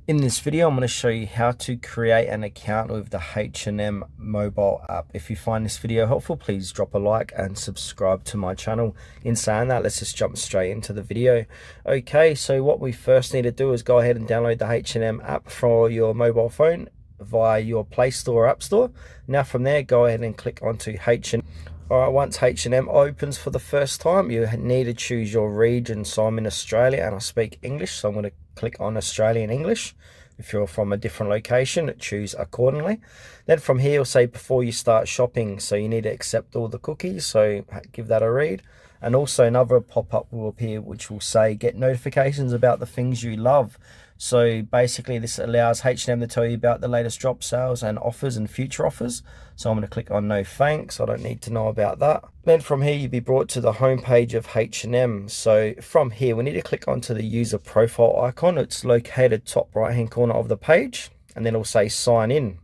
In this video, I'm going to show you how to create an account with the H&M mobile app. If you find this video helpful, please drop a like and subscribe to my channel. In saying that, let's just jump straight into the video. Okay, so what we first need to do is go ahead and download the H&M app for your mobile phone via your Play Store or App Store. Now from there, go ahead and click onto H&M. Alright, once H&M opens for the first time, you need to choose your region. So I'm in Australia and I speak English, so I'm going to click on Australian English. If you're from a different location, choose accordingly. Then from here, you'll say before you start shopping, so you need to accept all the cookies, so give that a read. And also another pop-up will appear which will say get notifications about the things you love. So basically this allows H&M to tell you about the latest drop sales and offers and future offers. So I'm going to click on no thanks, I don't need to know about that. Then from here you'll be brought to the home page of H&M. So from here we need to click onto the user profile icon. It's located top right hand corner of the page, and then it'll say sign in.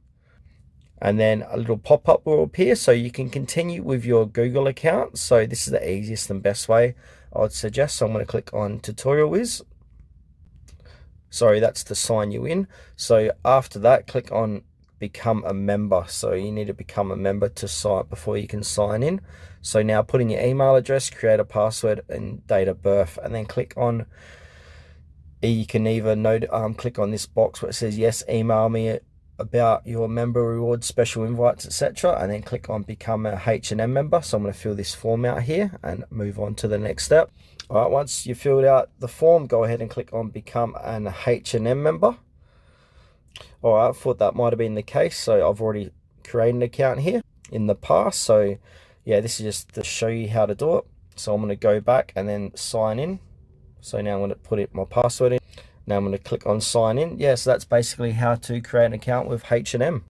And then a little pop-up will appear so you can continue with your Google account. So this is the easiest and best way I would suggest. So I'm going to click on Tutorial Wiz. Sorry, that's to sign you in. So after that, click on become a member. So you need to become a member to sign before you can sign in. So now put in your email address, create a password and date of birth, and then click on, you can either click on this box where it says yes, email me about your member rewards, special invites, etc., and then click on become a H&M member. So I'm going to fill this form out here and move on to the next step. All right, once you filled out the form, go ahead and click on become an H&M member. All right, I thought that might have been the case, so I've already created an account here in the past. So yeah, this is just to show you how to do it. So I'm going to go back and then sign in. So now I'm going to put my password in. Now I'm going to click on sign in. Yeah, so that's basically how to create an account with H&M.